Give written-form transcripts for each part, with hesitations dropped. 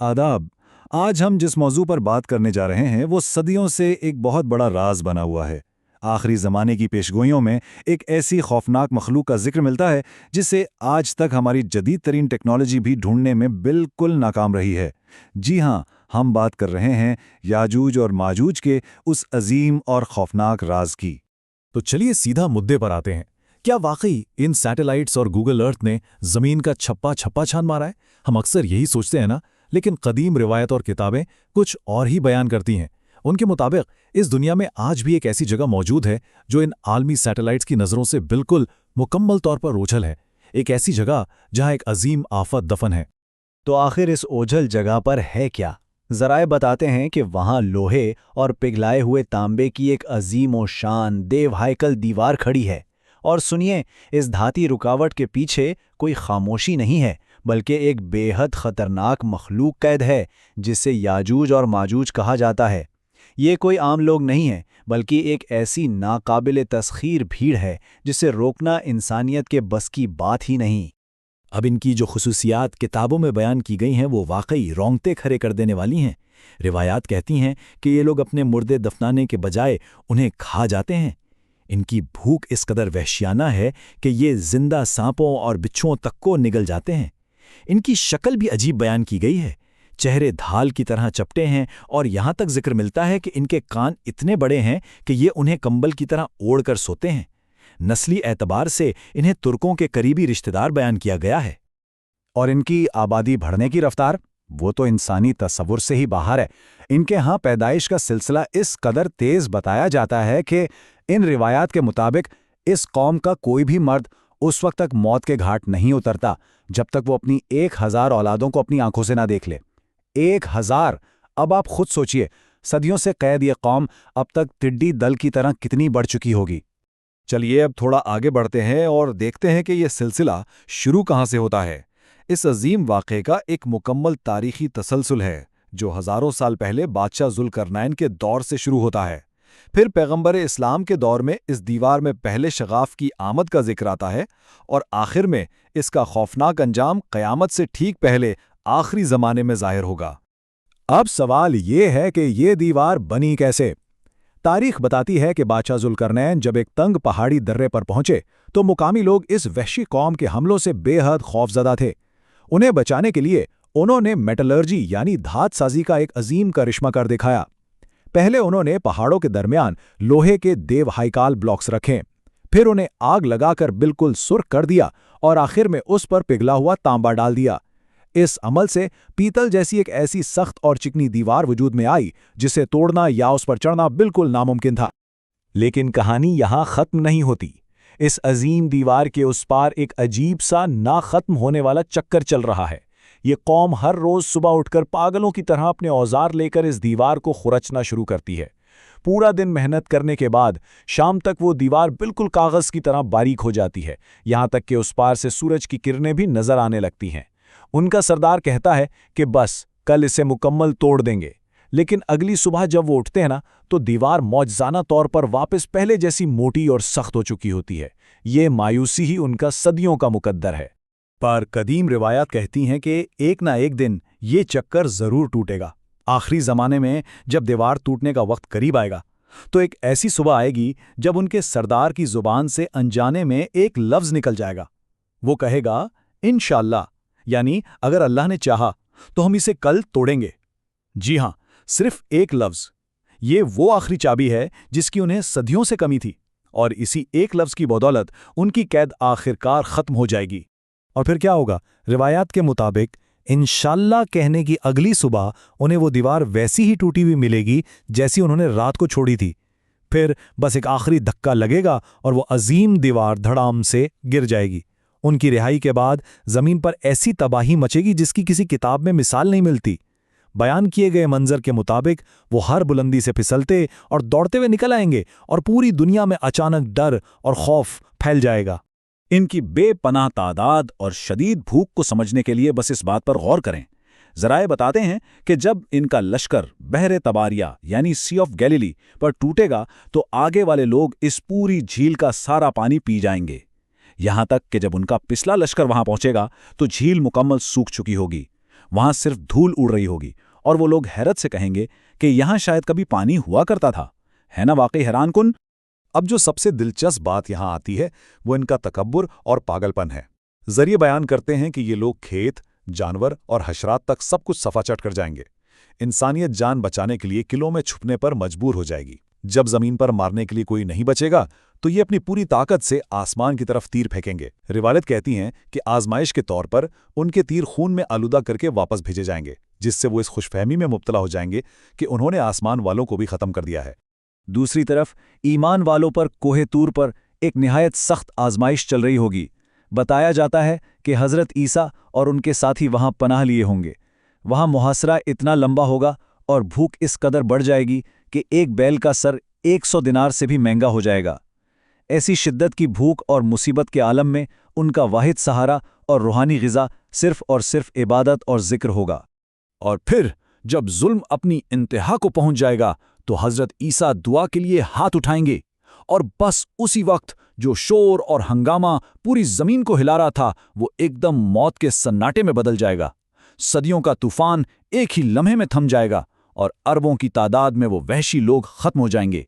आदाब। आज हम जिस मौजू पर बात करने जा रहे हैं वो सदियों से एक बहुत बड़ा राज बना हुआ है। आखिरी ज़माने की पेशगोइयों में एक ऐसी खौफनाक मखलूक का जिक्र मिलता है जिसे आज तक हमारी जदीद तरीन टेक्नोलॉजी भी ढूंढने में बिल्कुल नाकाम रही है। जी हाँ, हम बात कर रहे हैं याजूज और माजूज के उस अजीम और खौफनाक राज की। तो चलिए सीधा मुद्दे पर आते हैं। क्या वाकई इन सैटेलाइट्स और गूगल अर्थ ने ज़मीन का छप्पा छप्पा छान मारा है? हम अक्सर यही सोचते हैं ना, लेकिन कदीम रिवायत और किताबें कुछ और ही बयान करती हैं। उनके मुताबिक इस दुनिया में आज भी एक ऐसी जगह मौजूद है जो इन आलमी सैटेलाइट्स की नज़रों से बिल्कुल मुकम्मल तौर पर ओझल है। एक ऐसी जगह जहां एक अजीम आफत दफन है। तो आखिर इस ओझल जगह पर है क्या? ज़राए बताते हैं कि वहाँ लोहे और पिघलाए हुए तांबे की एक अजीम व शान देवहाइकल दीवार खड़ी है। और सुनिए, इस धाती रुकावट के पीछे कोई खामोशी नहीं है, बल्कि एक बेहद खतरनाक मखलूक कैद है जिसे याजूज और माजूज कहा जाता है। ये कोई आम लोग नहीं है, बल्कि एक ऐसी नाकाबिल तस्खीर भीड़ है जिसे रोकना इंसानियत के बस की बात ही नहीं। अब इनकी जो खुसूसियात किताबों में बयान की गई हैं वो वाकई रोंगटे खड़े कर देने वाली हैं। रिवायात कहती हैं कि ये लोग अपने मुर्दे दफनाने के बजाय उन्हें खा जाते हैं। इनकी भूख इस कदर वहशियाना है कि ये जिंदा सांपों और बिच्छुओं तक को निगल जाते हैं। इनकी शक्ल भी अजीब बयान की गई है। चेहरे धाल की तरह चपटे हैं और यहाँ तक जिक्र मिलता है कि इनके कान इतने बड़े हैं कि ये उन्हें कंबल की तरह ओढ़ कर सोते हैं। नस्ली एतबार से इन्हें तुर्कों के करीबी रिश्तेदार बयान किया गया है। और इनकी आबादी बढ़ने की रफ्तार, वो तो इंसानी तसव्वुर से ही बाहर है। इनके यहाँ पैदाइश का सिलसिला इस कदर तेज बताया जाता है कि इन रिवायात के मुताबिक इस कौम का कोई भी मर्द उस वक्त तक मौत के घाट नहीं उतरता जब तक वो अपनी 1000 औलादों को अपनी आंखों से ना देख ले। 1000! अब आप खुद सोचिए, सदियों से कैद ये कौम अब तक टिड्डी दल की तरह कितनी बढ़ चुकी होगी। चलिए अब थोड़ा आगे बढ़ते हैं और देखते हैं कि यह सिलसिला शुरू कहाँ से होता है। इस अजीम वाक़े का एक मुकम्मल तारीखी तसलसल है जो हज़ारों साल पहले बादशाह ज़ुल्करनैन के दौर से शुरू होता है। फिर पैगंबर इस्लाम के दौर में इस दीवार में पहले शगाफ की आमद का जिक्र आता है और आखिर में इसका खौफनाक अंजाम क़यामत से ठीक पहले आखिरी ज़माने में ज़ाहिर होगा। अब सवाल ये है कि ये दीवार बनी कैसे? तारीख बताती है कि बादशाह ज़ुल्करनैन जब एक तंग पहाड़ी दर्रे पर पहुंचे तो मुकामी लोग इस वहशी कौम के हमलों से बेहद खौफजदा थे। उन्हें बचाने के लिए उन्होंने मेटलर्जी यानी धात साजी का एक अजीम करिश्मा कर दिखाया। पहले उन्होंने पहाड़ों के दरमियान लोहे के देवहाइकाल ब्लॉक्स रखे, फिर उन्हें आग लगाकर बिल्कुल सुर्ख कर दिया और आखिर में उस पर पिघला हुआ तांबा डाल दिया। इस अमल से पीतल जैसी एक ऐसी सख्त और चिकनी दीवार वजूद में आई जिसे तोड़ना या उस पर चढ़ना बिल्कुल नामुमकिन था। लेकिन कहानी यहाँ खत्म नहीं होती। इस अजीम दीवार के उस पार एक अजीब सा ना खत्म होने वाला चक्कर चल रहा है। ये कौम हर रोज सुबह उठकर पागलों की तरह अपने औजार लेकर इस दीवार को खुरचना शुरू करती है। पूरा दिन मेहनत करने के बाद शाम तक वो दीवार बिल्कुल कागज की तरह बारीक हो जाती है, यहाँ तक कि उस पार से सूरज की किरणें भी नजर आने लगती हैं। उनका सरदार कहता है कि बस कल इसे मुकम्मल तोड़ देंगे, लेकिन अगली सुबह जब वो उठते हैं ना तो दीवार मौजज़ाना तौर पर वापस पहले जैसी मोटी और सख्त हो चुकी होती है। ये मायूसी ही उनका सदियों का मुकद्दर है। पर कदीम रिवायात कहती हैं कि एक ना एक दिन ये चक्कर जरूर टूटेगा। आखिरी ज़माने में जब दीवार टूटने का वक्त करीब आएगा तो एक ऐसी सुबह आएगी जब उनके सरदार की ज़ुबान से अनजाने में एक लफ्ज़ निकल जाएगा। वो कहेगा इंशाअल्लाह, यानी अगर अल्लाह ने चाहा तो हम इसे कल तोड़ेंगे। जी हाँ, सिर्फ एक लफ्ज़। ये वो आखिरी चाबी है जिसकी उन्हें सदियों से कमी थी, और इसी एक लफ्ज़ की बदौलत उनकी कैद आखिरकार ख़त्म हो जाएगी। और फिर क्या होगा? रिवायात के मुताबिक इंशाअल्लाह कहने की अगली सुबह उन्हें वो दीवार वैसी ही टूटी हुई मिलेगी जैसी उन्होंने रात को छोड़ी थी। फिर बस एक आखिरी धक्का लगेगा और वो अजीम दीवार धड़ाम से गिर जाएगी। उनकी रिहाई के बाद ज़मीन पर ऐसी तबाही मचेगी जिसकी किसी किताब में मिसाल नहीं मिलती। बयान किए गए मंजर के मुताबिक वो हर बुलंदी से फिसलते और दौड़ते हुए निकल आएंगे और पूरी दुनिया में अचानक डर और खौफ फैल जाएगा। इनकी बेपनाह तादाद और शदीद भूख को समझने के लिए बस इस बात पर गौर करें। ज़राए बताते हैं कि जब इनका लश्कर बहरे तबारिया यानी सी ऑफ गैलिली पर टूटेगा तो आगे वाले लोग इस पूरी झील का सारा पानी पी जाएंगे। यहाँ तक कि जब उनका पिछला लश्कर वहां पहुंचेगा तो झील मुकम्मल सूख चुकी होगी। वहां सिर्फ धूल उड़ रही होगी और वो लोग हैरत से कहेंगे कि यहां शायद कभी पानी हुआ करता था। है ना वाकई हैरान कुन? अब जो सबसे दिलचस्प बात यहां आती है वो इनका तकब्बुर और पागलपन है। जरिए बयान करते हैं कि ये लोग खेत, जानवर और हशरात तक सब कुछ सफा चट कर जाएंगे। इंसानियत जान बचाने के लिए किलों में छुपने पर मजबूर हो जाएगी। जब जमीन पर मारने के लिए कोई नहीं बचेगा तो ये अपनी पूरी ताकत से आसमान की तरफ तीर फेंकेंगे। रिवायत कहती हैं कि आजमाइश के तौर पर उनके तीर खून में आलूदा करके वापस भेजे जाएंगे, जिससे वो इस खुशफहमी में मुब्तला हो जाएंगे कि उन्होंने आसमान वालों को भी खत्म कर दिया है। दूसरी तरफ ईमान वालों पर कोहे तूर पर एक निहायत सख्त आजमाइश चल रही होगी। बताया जाता है कि हज़रत ईसा और उनके साथी वहां पनाह लिए होंगे। वहां मुहासरा इतना लंबा होगा और भूख इस कदर बढ़ जाएगी कि एक बैल का सर 100 दिनार से भी महंगा हो जाएगा। ऐसी शिद्दत की भूख और मुसीबत के आलम में उनका वाहिद सहारा और रूहानी ग़िज़ा सिर्फ और सिर्फ इबादत और ज़िक्र होगा। और फिर जब जुल्म अपनी इंतहा को पहुंच जाएगा तो हज़रत ईसा दुआ के लिए हाथ उठाएंगे, और बस उसी वक्त जो शोर और हंगामा पूरी जमीन को हिला रहा था वो एकदम मौत के सन्नाटे में बदल जाएगा। सदियों का तूफान एक ही लम्हे में थम जाएगा और अरबों की तादाद में वो वहशी लोग खत्म हो जाएंगे।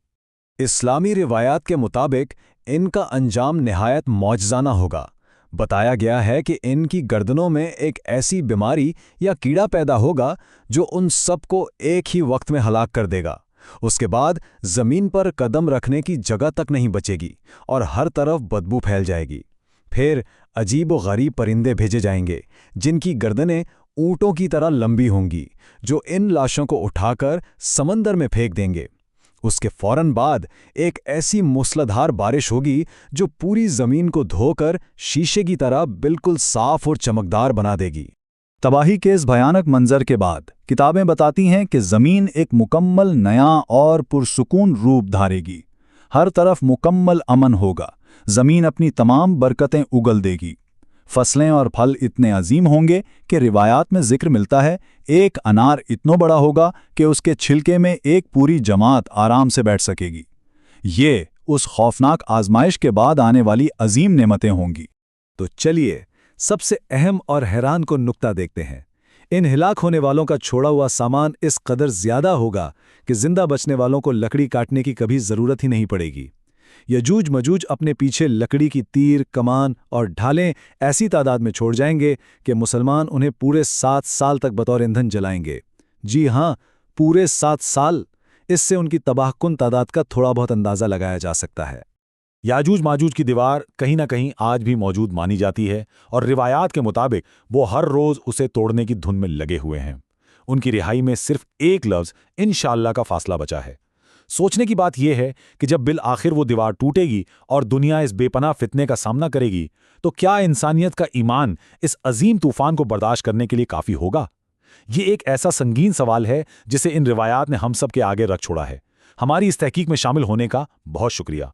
इस्लामी रिवायात के मुताबिक इनका अंजाम निहायत मौजज़ाना होगा। बताया गया है कि इनकी गर्दनों में एक ऐसी बीमारी या कीड़ा पैदा होगा जो उन सबको एक ही वक्त में हलाक कर देगा। उसके बाद जमीन पर कदम रखने की जगह तक नहीं बचेगी और हर तरफ बदबू फैल जाएगी। फिर अजीब व गरीब परिंदे भेजे जाएंगे जिनकी गर्दनें ऊंटों की तरह लंबी होंगी, जो इन लाशों को उठाकर समंदर में फेंक देंगे। उसके फौरन बाद एक ऐसी मूसलाधार बारिश होगी जो पूरी जमीन को धोकर शीशे की तरह बिल्कुल साफ और चमकदार बना देगी। तबाही के इस भयानक मंजर के बाद किताबें बताती हैं कि ज़मीन एक मुकम्मल नया और पुरसुकून रूप धारेगी। हर तरफ मुकम्मल अमन होगा। ज़मीन अपनी तमाम बरकतें उगल देगी। फसलें और फल इतने अजीम होंगे कि रिवायात में जिक्र मिलता है एक अनार इतना बड़ा होगा कि उसके छिलके में एक पूरी जमात आराम से बैठ सकेगी। ये उस खौफनाक आजमाइश के बाद आने वाली अजीम नेमतें होंगी। तो चलिए सबसे अहम और हैरान को नुक्ता देखते हैं। इन हिलाक होने वालों का छोड़ा हुआ सामान इस कदर ज्यादा होगा कि जिंदा बचने वालों को लकड़ी काटने की कभी जरूरत ही नहीं पड़ेगी। यजूज मजूज अपने पीछे लकड़ी की तीर, कमान और ढालें ऐसी तादाद में छोड़ जाएंगे कि मुसलमान उन्हें पूरे 7 साल तक बतौर ईंधन जलाएंगे। जी हाँ, पूरे 7 साल। इससे उनकी तबाहकुन तादाद का थोड़ा बहुत अंदाज़ा लगाया जा सकता है। याजूज माजूज की दीवार कहीं ना कहीं आज भी मौजूद मानी जाती है और रिवायात के मुताबिक वो हर रोज़ उसे तोड़ने की धुन में लगे हुए हैं। उनकी रिहाई में सिर्फ एक लफ्ज़ इंशाअल्लाह का फासला बचा है। सोचने की बात यह है कि जब बिल आखिर वो दीवार टूटेगी और दुनिया इस बेपनाह फितने का सामना करेगी तो क्या इंसानियत का ईमान इस अजीम तूफान को बर्दाश्त करने के लिए काफ़ी होगा? ये एक ऐसा संगीन सवाल है जिसे इन रिवायात ने हम सब के आगे रख छोड़ा है। हमारी इस तहकीक में शामिल होने का बहुत शुक्रिया।